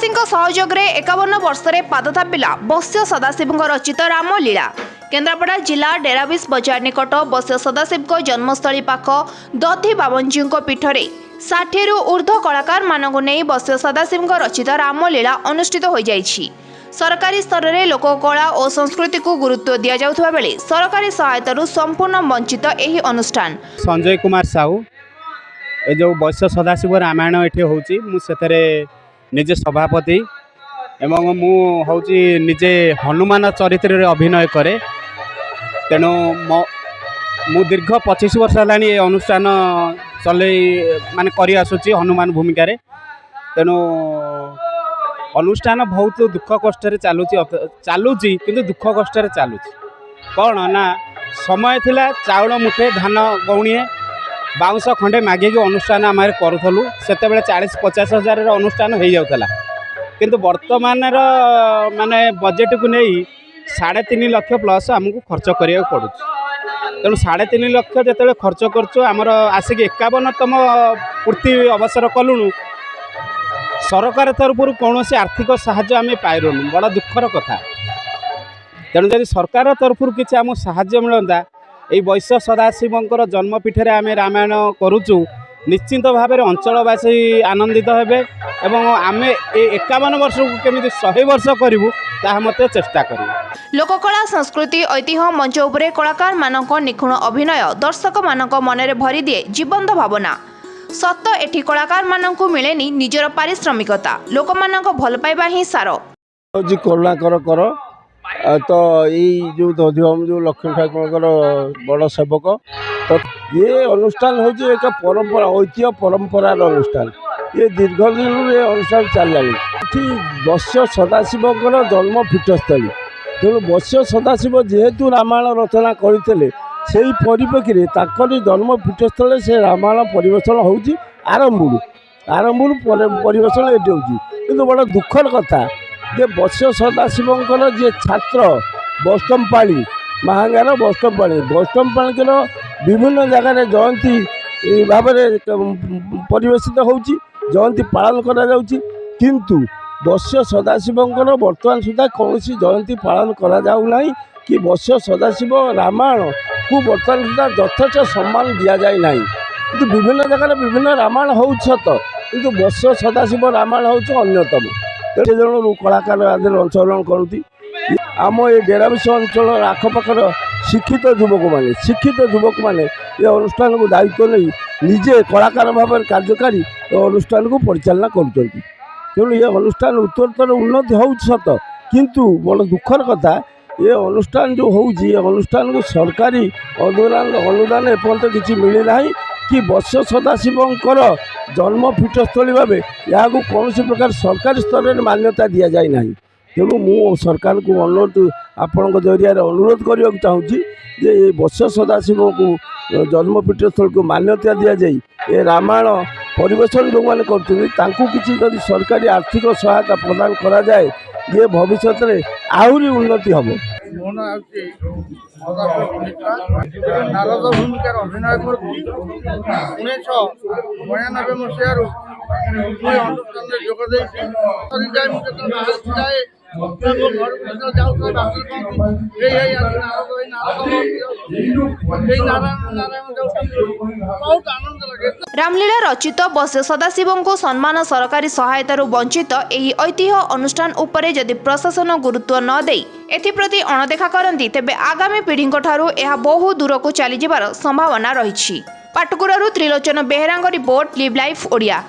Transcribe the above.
ग्रामवासी सहयोग में 51 वर्ष में पाद थापिला बस्य सदाशिव रचित रामलीला। केन्द्रापड़ा जिला डेराबिस बजार निकट बस्य सदाशिव जन्मस्थली पाख दधी बाबनजी पीठरे 60 रु ऊर्ध्व कलाकार मानक नहीं बस्य सदाशिव रचित रामलीला अनुष्ठित हो जाइछि। सरकारी स्तर में लोककला और संस्कृति को गुरुत्व दि जाउथबा बेले सरकारी सहायता संपूर्ण वंचित एही अनुष्ठान। संजय कुमार साहू ए जो बस्य सदाशिव रामायण ये होते निजे सभापति एवं मुझे निजे हनुमान चरित्र रे अभिनय करे। तेणु मु दीर्घ 25 वर्ष है अनुष्ठान चल माने करी आसुची हनुमान भूमिका रे। तेणु अनुष्ठान बहुत दुख कष्ट चलुची किंतु दुख कष्ट चलुची कौन ना समय थिला चाउल मुठे धान गौणीए बाउंश खंडे मागिक अनुष्ठान आम करूँ से 40-50 हजार अनुष्ठान हो जाता किंतु वर्तमान माने बजेट को नहीं 3.5 लाख प्लस आमको खर्च करिया पड़ू। तेणु 3.5 लाख जो खर्च करचु आमर आसिक 51तम पूर्ति अवसर कलुणु सरकार तरफ कौन से आर्थिक साहाय्य आम पाइलुनु बड़ा दुखर कथा। तेणु जब सरकार तरफ किसी आम साहाय्य मिलता ये बस्य सदाशिव जन्मपीठ आम रामायण करुचु निश्चिंत भाव में अंचलवासी आनंदित हेबे एवं आम 51 वर्ष को केमी 100 वर्ष करूँ ता मत चेष्टा करूँ। लोककला संस्कृति ऐतिह्य मंच उपरे कलाकार मानक निखुण अभिनय दर्शक मानक मनरे भरी दिए जीवंत भावना। सत एठी कलाकार मानक मिलेनी निजर पारिश्रमिकता लोक मानक भल पाइबा ही सार। करुणा कर तो यही जो दधिम जो लक्ष्मी ठाकुर बड़ सेवक तो ये अनुष्ठान हूँ एक परंपरा ऐतिह्य परंपरार अनुष्ठान ये दीर्घ दिन अनुष्ठान चललानी। बस्य सदाशिव जन्म पीठस्थली तेणु बस्य सदाशिव जेहेतु रामायण रचना करते से परिप्रेक्षी जन्म पीठस्थल से रामायण परिवेशन होची आरंभ परिवेशन ये कि बड़ा दुखर कथा जे बस्य सदाशिव जे छात्र बस्तमपाणी महांगार बस्तमपाणी विभिन्न जगार जयंती भाव परिवेशित होची जयंती पालन करा जाउची किंतु बस्य सदाशिव वर्तमान सुधा कौन जयंती पालन करा जाउ नाही कि बस्य सदाशिव रामायण को वर्तमान सुधा यथेष्ट सम्मान दि जाए ना कि विभिन्न जगह विभिन्न रामायण हो किंतु बस्य सदाशिव रामायण हूँ अन्यतम। से जन कलाकार आदि अंशग्रहण करती आम ये डेराबिस अंचल आखपाखर शिक्षित युवक मैंने ये अनुष्ठान को दायित्व नहीं निजे कलाकार भाव कार्यकारी अनुष्ठान को परिचालना करुँच। तेणु ये अनुष्ठान उत्तरोत्तर उन्नति हो सत किंतु बड़ दुखर कथा ये अनुष्ठान जो होउची अनुष्ठान को सरकारी अनुदान एपर्यंत किसी मिली ना कि बस्य सदाशिव जन्म पीठस्थली भाव यहाँ कौन प्रकार सरकारी स्तर में मान्यता दि जाए ना। तेणु मु सरकार को अनुरोध आपण जरिया अनुरोध करने चाहूँगी जे ये बस्य सदाशिव को जन्म पीठस्थल को मान्यता दि जाए ये रामायण परिवेशन जो मैंने कर सरकारी आर्थिक सहायता प्रदान करा जाए ये भविष्य में आहरी उन्नति हम। मो ना नारद भूमिकार अभिनय कर 1992 मसीह अनुष्ठान रामलीला रचित बस्य सदाशिव को सम्मान सरकारी सहायता वंचित एही ऐतिह्य अनुष्ठान उपरे यदि प्रशासन गुरुत्व न दे एथिप्रति अणदेखा करती तेबे आगामी पीढ़ी यह बहु दूर को चली जिबार संभावना रही। पाटकुरारू त्रिलोचन बेहेरांग रिपोर्ट लिव लाइफ ओडिया।